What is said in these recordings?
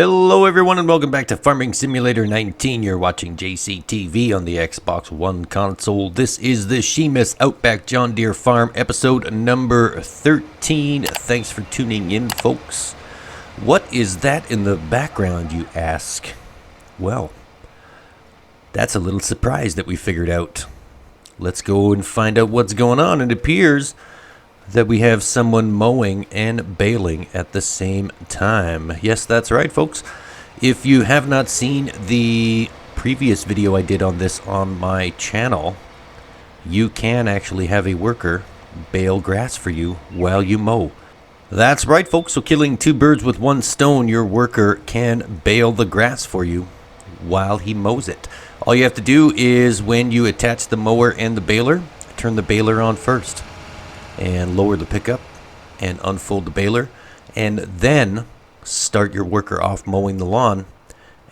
Hello everyone and welcome back to Farming Simulator 19. You're watching JCTV on the Xbox One console. This is the Przemas Outback John Deere Farm episode number 13. Thanks for tuning in, folks. What is that in the background, you ask? Well, that's a little surprise that we figured out. Let's go and find out what's going on. It appears that we have someone mowing and baling at the same time. Yes, that's right, folks. If you have not seen the previous video I did on this on my channel, you can actually have a worker bale grass for you while you mow. That's right, folks. So killing two birds with one stone, your worker can bale the grass for you while he mows it. All you have to do is when you attach the mower and the baler, turn the baler on first and lower the pickup and unfold the baler, and then start your worker off mowing the lawn,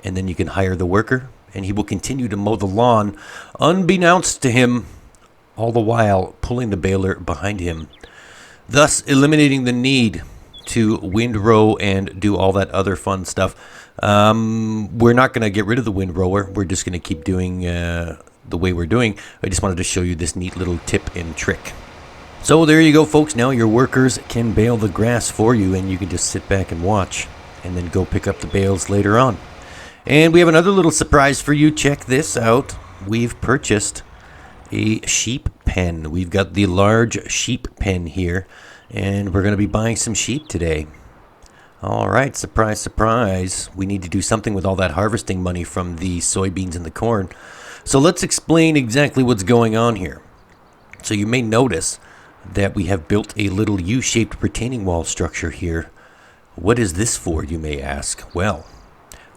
and then you can hire the worker and he will continue to mow the lawn unbeknownst to him, all the while pulling the baler behind him, thus eliminating the need to windrow and do all that other fun stuff. We're not going to get rid of the windrower. We're just going to keep doing the way we're doing. I just wanted to show you this neat little tip and trick. So there you go, folks. Now your workers can bale the grass for you, and you can just sit back and watch and then go pick up the bales later on. And we have another little surprise for you. Check this out. We've purchased a sheep pen. We've got the large sheep pen here, and we're going to be buying some sheep today. All right, surprise, surprise. We need to do something with all that harvesting money from the soybeans and the corn. So let's explain exactly what's going on here. So you may notice that we have built a little U-shaped retaining wall structure here. What is this for, you may ask? Well,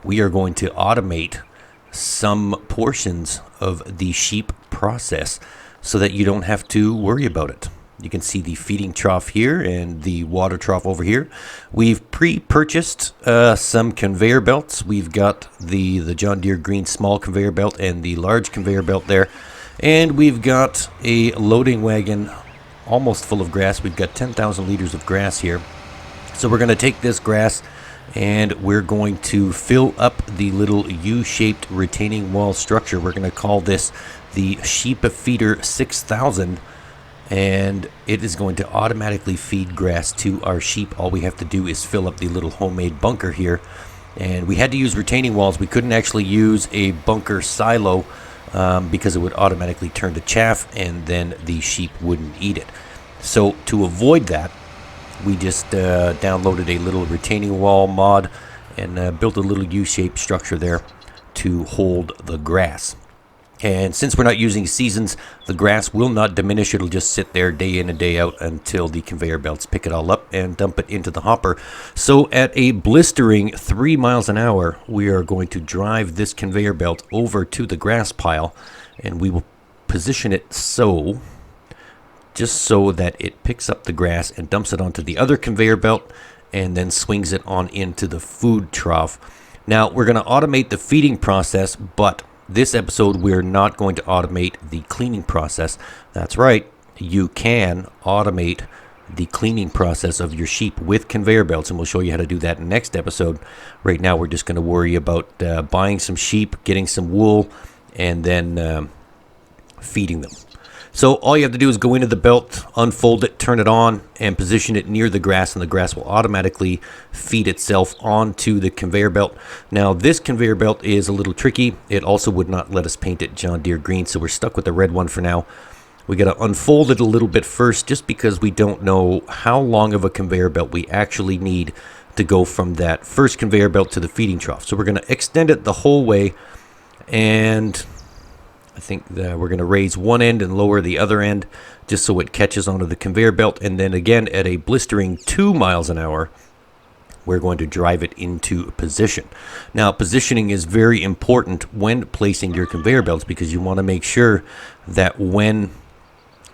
we are going to automate some portions of the sheep process so that you don't have to worry about it. You can see the feeding trough here and the water trough over here. We've pre-purchased some conveyor belts. We've got the John Deere green small conveyor belt and the large conveyor belt there. And we've got a loading wagon almost full of grass. We've got 10,000 liters of grass here. So we're going to take this grass and we're going to fill up the little U-shaped retaining wall structure. We're going to call this the Sheep Feeder 6000, and it is going to automatically feed grass to our sheep. All we have to do is fill up the little homemade bunker here, and we had to use retaining walls. We couldn't actually use a bunker silo because it would automatically turn to chaff and then the sheep wouldn't eat it. So to avoid that, we just downloaded a little retaining wall mod and built a little U-shaped structure there to hold the grass. And since we're not using seasons, the grass will not diminish. It'll just sit there day in and day out until the conveyor belts pick it all up and dump it into the hopper. So at a blistering 3 miles an hour, we are going to drive this conveyor belt over to the grass pile, and we will position it just so that it picks up the grass and dumps it onto the other conveyor belt and then swings it on into the food trough. Now, we're going to automate the feeding process, but this episode, we're not going to automate the cleaning process. That's right, you can automate the cleaning process of your sheep with conveyor belts, and we'll show you how to do that in the next episode. Right now, we're just going to worry about buying some sheep, getting some wool, and then feeding them. So all you have to do is go into the belt, unfold it, turn it on, and position it near the grass, and the grass will automatically feed itself onto the conveyor belt. Now, this conveyor belt is a little tricky. It also would not let us paint it John Deere green, so we're stuck with the red one for now. We got to unfold it a little bit first, just because we don't know how long of a conveyor belt we actually need to go from that first conveyor belt to the feeding trough. So we're going to extend it the whole way, and I think that we're going to raise one end and lower the other end just so it catches onto the conveyor belt. And then again, at a blistering 2 miles an hour, we're going to drive it into position. Now, positioning is very important when placing your conveyor belts because you want to make sure that when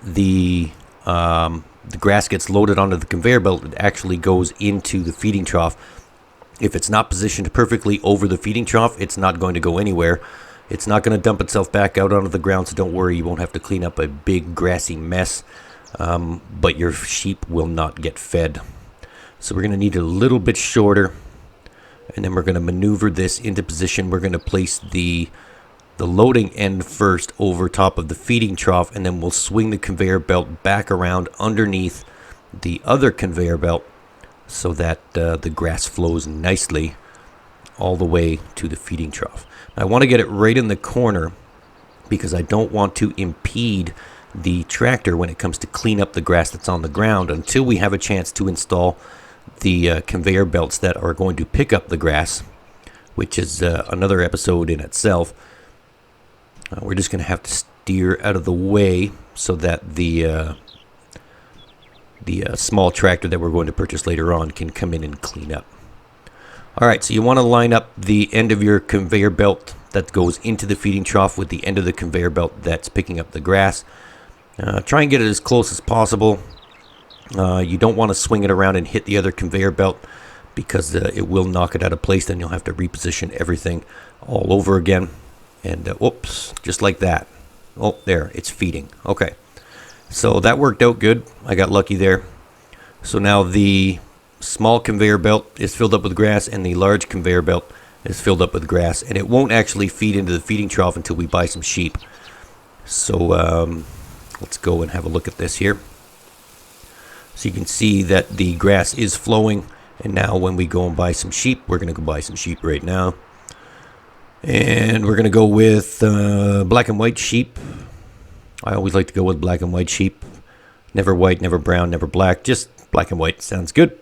the grass gets loaded onto the conveyor belt, it actually goes into the feeding trough. If it's not positioned perfectly over the feeding trough, it's not going to go anywhere. It's not going to dump itself back out onto the ground, so don't worry, you won't have to clean up a big grassy mess, but your sheep will not get fed. So we're going to need it a little bit shorter And then we're going to maneuver this into position. We're going to place the loading end first over top of the feeding trough, and then we'll swing the conveyor belt back around underneath the other conveyor belt so that the grass flows nicely all the way to the feeding trough. I want to get it right in the corner because I don't want to impede the tractor when it comes to clean up the grass that's on the ground until we have a chance to install the conveyor belts that are going to pick up the grass, which is another episode in itself. We're just going to have to steer out of the way so that the small tractor that we're going to purchase later on can come in and clean up. Alright, so you want to line up the end of your conveyor belt that goes into the feeding trough with the end of the conveyor belt that's picking up the grass. Try and get it as close as possible. You don't want to swing it around and hit the other conveyor belt because it will knock it out of place. Then you'll have to reposition everything all over again. And whoops, just like that. Oh, there, it's feeding. Okay, so that worked out good. I got lucky there. So now the small conveyor belt is filled up with grass and the large conveyor belt is filled up with grass, and it won't actually feed into the feeding trough until we buy some sheep. So let's go and have a look at this here. So you can see that the grass is flowing, and now when we go and buy some sheep, we're going to go buy some sheep right now. And we're going to go with black and white sheep. I always like to go with black and white sheep. Never white, never brown, never black. Just black and white sounds good.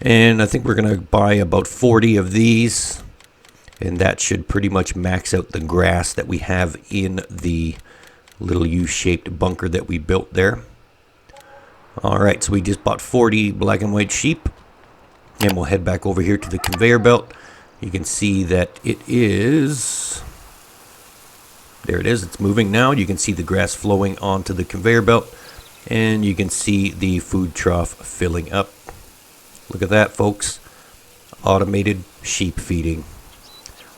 And I think we're going to buy about 40 of these. And that should pretty much max out the grass that we have in the little U-shaped bunker that we built there. Alright, so we just bought 40 black and white sheep. And we'll head back over here to the conveyor belt. You can see that it is, there it is, it's moving now. You can see the grass flowing onto the conveyor belt, and you can see the food trough filling up. Look at that, folks. Automated sheep feeding.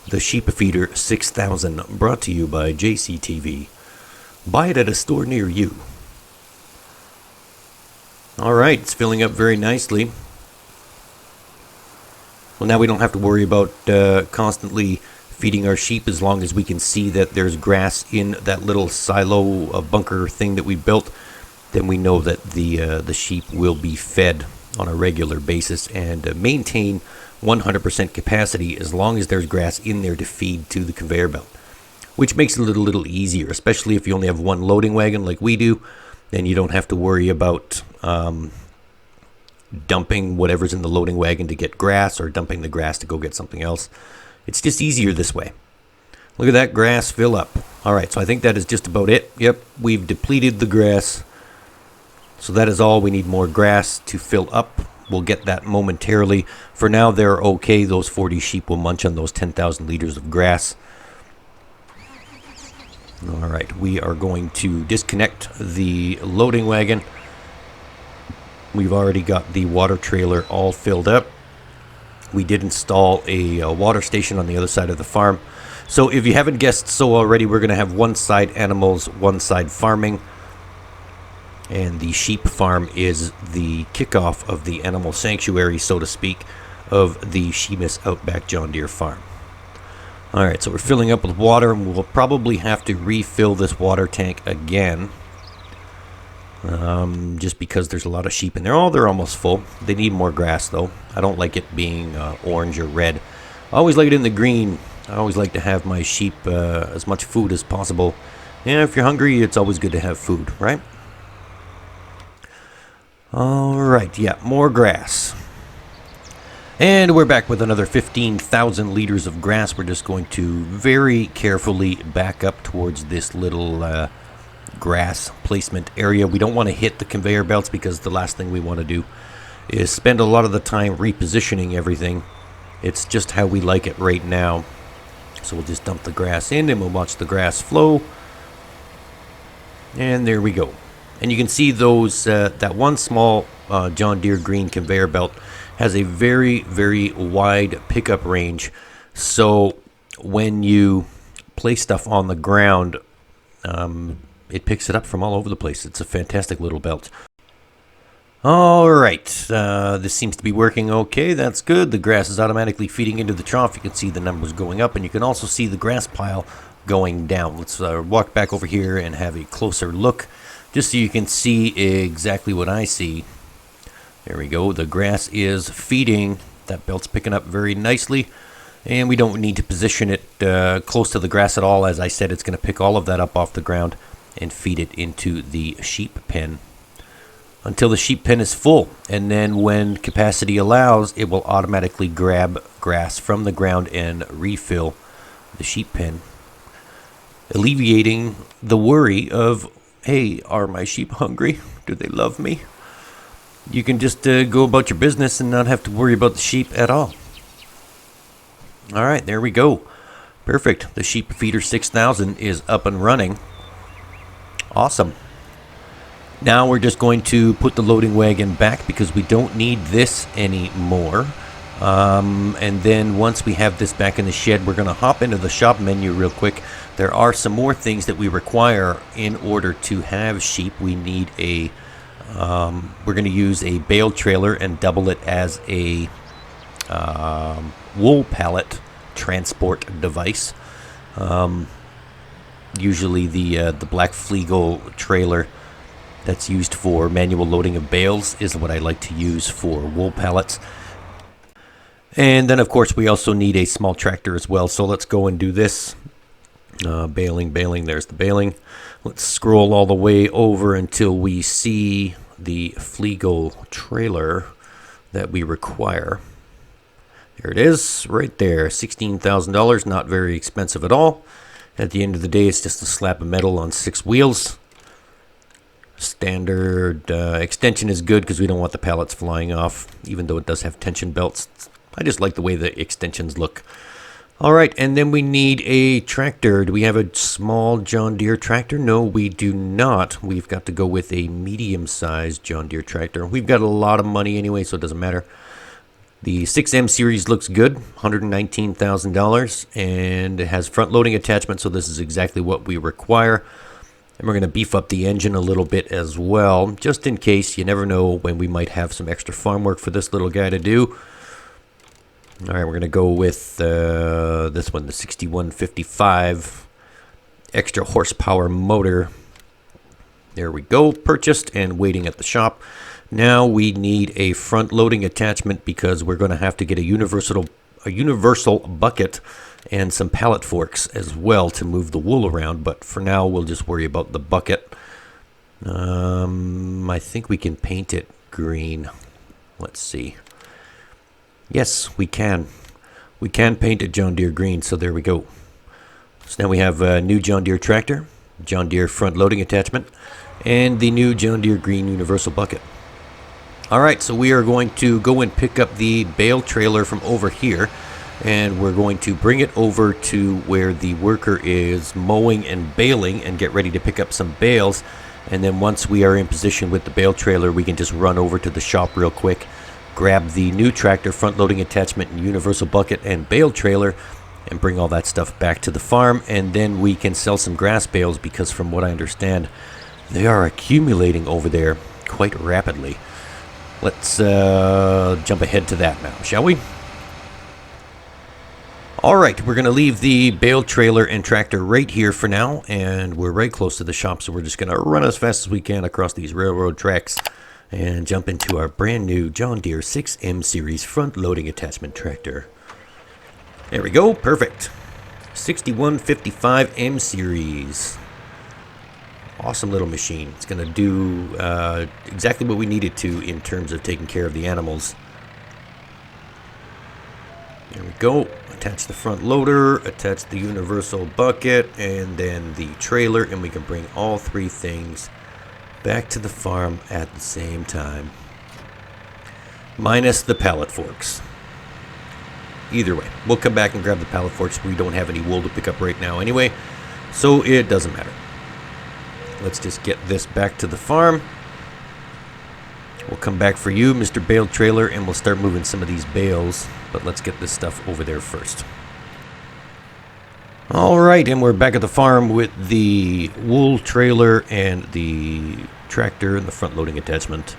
The Sheep Feeder 6000, brought to you by JCTV. Buy it at a store near you. Alright, it's filling up very nicely. Well, now we don't have to worry about constantly feeding our sheep as long as we can see that there's grass in that little silo bunker thing that we built. Then we know that the sheep will be fed on a regular basis and maintain 100% capacity as long as there's grass in there to feed to the conveyor belt, which makes it a little easier, especially if you only have one loading wagon like we do. Then you don't have to worry about dumping whatever's in the loading wagon to get grass or dumping the grass to go get something else. It's just easier this way. Look at that grass fill up. Alright, so I think that is just about it. Yep, we've depleted the grass. So that is all. We need more grass to fill up. We'll get that momentarily. For now, they're okay. Those 40 sheep will munch on those 10,000 liters of grass. Alright, we are going to disconnect the loading wagon. We've already got the water trailer all filled up. We did install a water station on the other side of the farm. So if you haven't guessed so already, we're going to have one side animals, one side farming. And the sheep farm is the kickoff of the animal sanctuary, so to speak, of the Przemas Outback John Deere farm. Alright, so we're filling up with water, and we'll probably have to refill this water tank again. Just because there's a lot of sheep in there. Oh, they're almost full. They need more grass, though. I don't like it being orange or red. I always like it in the green. I always like to have my sheep as much food as possible. And if you're hungry, it's always good to have food, right? Alright, yeah, more grass. And we're back with another 15,000 liters of grass. We're just going to very carefully back up towards this little grass placement area. We don't want to hit the conveyor belts because the last thing we want to do is spend a lot of the time repositioning everything. It's just how we like it right now. So we'll just dump the grass in and we'll watch the grass flow. And there we go. And you can see those that one small John Deere green conveyor belt has a very, very wide pickup range. So when you place stuff on the ground, it picks it up from all over the place. It's a fantastic little belt. All right, this seems to be working okay. That's good. The grass is automatically feeding into the trough. You can see the numbers going up, and you can also see the grass pile going down. Let's walk back over here and have a closer look, just so you can see exactly what I see. There we go. The grass is feeding. That belt's picking up very nicely. And we don't need to position it close to the grass at all. As I said, it's going to pick all of that up off the ground and feed it into the sheep pen until the sheep pen is full. And then when capacity allows, it will automatically grab grass from the ground and refill the sheep pen, alleviating the worry of, hey, are my sheep hungry? Do they love me? You can just go about your business and not have to worry about the sheep at all. All right, there we go. Perfect. The sheep feeder 6000 is up and running. Awesome. Now we're just going to put the loading wagon back because we don't need this anymore. And then once we have this back in the shed, we're going to hop into the shop menu real quick. There are some more things that we require in order to have sheep. We need a, we're going to use a bale trailer and double it as a wool pallet transport device. Usually the Black Fleagle trailer that's used for manual loading of bales is what I like to use for wool pallets. And then of course we also need a small tractor as well, so let's go and do this. Baling, there's the baling. Let's scroll all the way over until we see the Fleagle trailer that we require. There it is, right there, $16,000, not very expensive at all. At the end of the day, it's just a slab of metal on 6 wheels. Standard extension is good because we don't want the pallets flying off, even though it does have tension belts. I just like the way the extensions look. All right, and then we need a tractor. Do we have a small John Deere tractor? No, we do not. We've got to go with a medium-sized John Deere tractor. We've got a lot of money anyway, so it doesn't matter. The 6M series looks good, $119,000, and it has front-loading attachment, so this is exactly what we require. And we're going to beef up the engine a little bit as well, just in case. You never know when we might have some extra farm work for this little guy to do. All right, we're going to go with this one, the 6155 extra horsepower motor. There we go, purchased and waiting at the shop. Now we need a front loading attachment because we're going to have to get a universal bucket and some pallet forks as well to move the wool around. But for now, we'll just worry about the bucket. I think we can paint it green. Let's see. Yes, we can. We can paint it John Deere green, so there we go. So now we have a new John Deere tractor, John Deere front loading attachment, and the new John Deere green universal bucket. All right, so we are going to go and pick up the bale trailer from over here, and we're going to bring it over to where the worker is mowing and baling and get ready to pick up some bales. And then once we are in position with the bale trailer, we can just run over to the shop real quick, grab the new tractor, front loading attachment, and universal bucket and bale trailer, and bring all that stuff back to the farm. And then we can sell some grass bales because from what I understand, they are accumulating over there quite rapidly. Let's jump ahead to that now, shall we? All right, we're going to leave the bale trailer and tractor right here for now, and we're right close to the shop, so we're just going to run as fast as we can across these railroad tracks and jump into our brand new John Deere 6M series front loading attachment tractor. There we go, perfect. 6155M series. Awesome little machine. It's going to do exactly what we need it to in terms of taking care of the animals. There we go. Attach the front loader, attach the universal bucket, and then the trailer, and we can bring all three things back to the farm at the same time. Minus the pallet forks. Either way, we'll come back and grab the pallet forks. We don't have any wool to pick up right now anyway, so it doesn't matter. Let's just get this back to the farm. We'll come back for you, Mr. Bale Trailer, and we'll start moving some of these bales. But let's get this stuff over there first. All right, and we're back at the farm with the wool trailer and the tractor and the front loading attachment.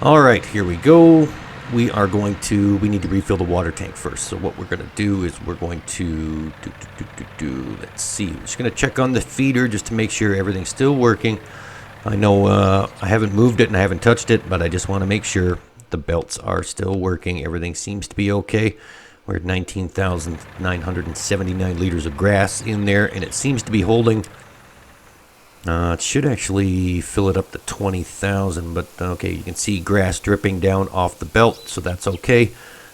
Alright, here we go. We need to refill the water tank first. So what we're going to do is we're going to let's see. We're just going to check on the feeder just to make sure everything's still working. I know I haven't moved it and I haven't touched it, but I just want to make sure the belts are still working. Everything seems to be okay. We're at 19,979 liters of grass in there, and it seems to be holding. It should actually fill it up to 20,000, but okay, you can see grass dripping down off the belt, so that's okay.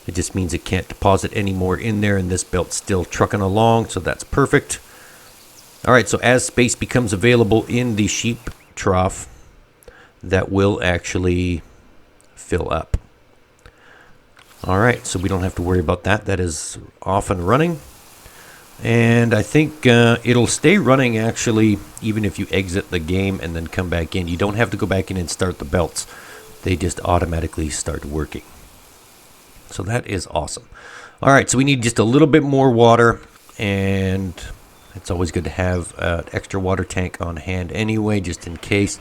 It just means it can't deposit any more in there, and this belt's still trucking along, so that's perfect. Alright, so as space becomes available in the sheep trough, that will actually fill up. Alright, so we don't have to worry about that. That is off and running. And I think it'll stay running, actually, even if you exit the game and then come back in. You don't have to go back in and start the belts. They just automatically start working. So that is awesome. Alright, so we need just a little bit more water. And it's always good to have an extra water tank on hand anyway, just in case.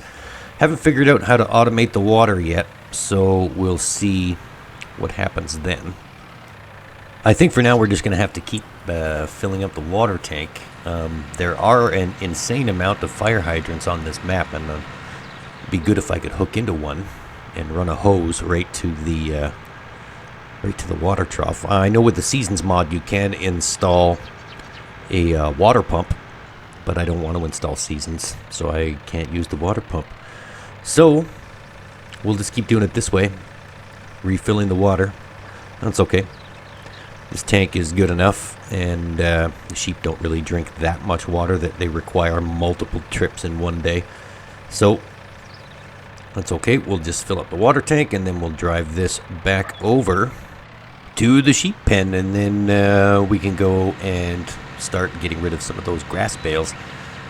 Haven't figured out how to automate the water yet, so we'll see what happens then. I think for now we're just going to have to keep filling up the water tank. There are an insane amount of fire hydrants on this map, and it'd be good if I could hook into one and run a hose right to the water trough. I know with the Seasons mod you can install a water pump, but I don't want to install Seasons, so I can't use the water pump. So we'll just keep doing it this way, refilling the water. That's okay. This tank is good enough, and the sheep don't really drink that much water that they require multiple trips in one day. So that's okay. We'll just fill up the water tank, and then we'll drive this back over to the sheep pen, and then we can go and start getting rid of some of those grass bales,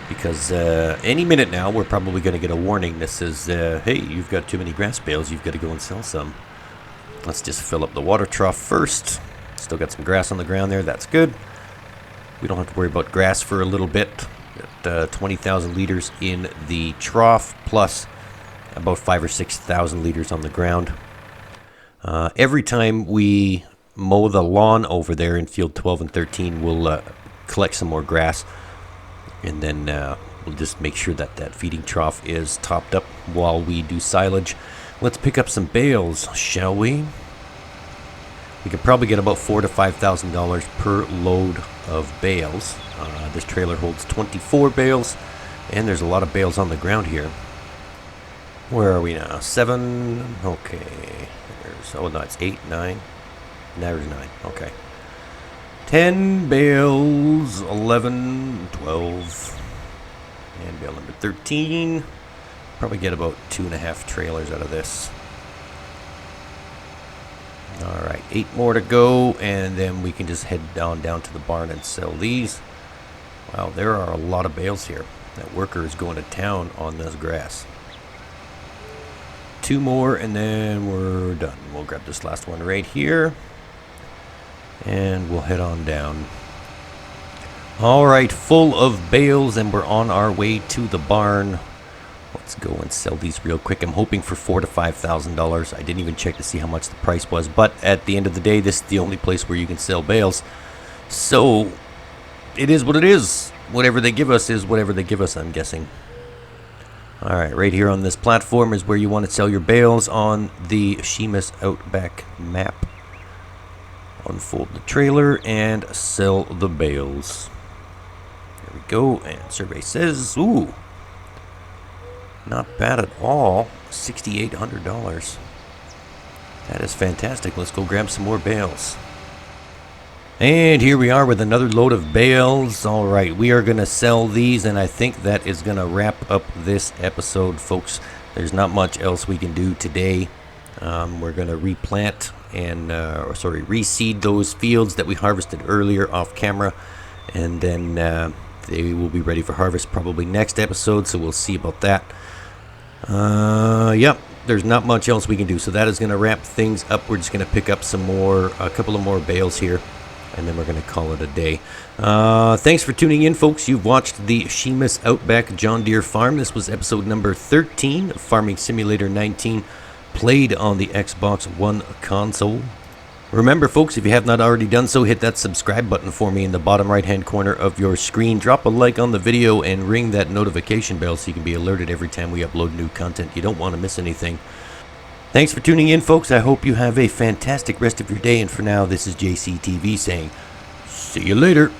because any minute now we're probably going to get a warning that says, hey, you've got too many grass bales, you've got to go and sell some. Let's just fill up the water trough first. Still got some grass on the ground there, that's good. We don't have to worry about grass for a little bit. Got 20,000 liters in the trough, plus about 5,000 or 6,000 liters on the ground. Every time we mow the lawn over there in field 12 and 13, we'll collect some more grass, and then we'll just make sure that that feeding trough is topped up while we do silage. Let's pick up some bales, shall we? We could probably get about $4,000 to $5,000 per load of bales. This trailer holds 24 bales, and there's a lot of bales on the ground here. Where are we now? 7. Okay. Oh no, it's 8, 9. There's 9. Okay. 10 bales, 11, 12, and bale number 13. Probably get about 2.5 trailers out of this. Alright, 8 more to go, and then we can just head down to the barn and sell these. Wow, there are a lot of bales here. That worker is going to town on this grass. 2 more, and then we're done. We'll grab this last one right here, and we'll head on down. Alright, full of bales, and we're on our way to the barn. Let's go and sell these real quick. I'm hoping for $4,000 to $5,000. I didn't even check to see how much the price was, but at the end of the day, this is the only place where you can sell bales. So it is what it is. Whatever they give us is whatever they give us, I'm guessing. Alright, right here on this platform is where you want to sell your bales on the Przemas Outback map. Unfold the trailer and sell the bales. There we go, and survey says, ooh, not bad at all. $6,800. That is fantastic. Let's go grab some more bales. And here we are with another load of bales. Alright, we are going to sell these, and I think that is going to wrap up this episode, folks. There's not much else we can do today. We're going to replant and, reseed those fields that we harvested earlier off camera, and then they will be ready for harvest probably next episode, so we'll see about that. Yep, there's not much else we can do, so that is going to wrap things up. We're just going to pick up a couple of more bales here, and then we're going to call it a day. Thanks for tuning in, folks. You've watched the Przemas Outback John Deere Farm. This was episode number 13 of Farming Simulator 19. played on the Xbox One console. Remember folks, if you have not already done so, hit that subscribe button for me in the bottom right hand corner of your screen. Drop a like on the video and ring that notification bell so you can be alerted every time we upload new content. You don't want to miss anything. Thanks for tuning in folks. I hope you have a fantastic rest of your day, and for now this is JCTV saying see you later.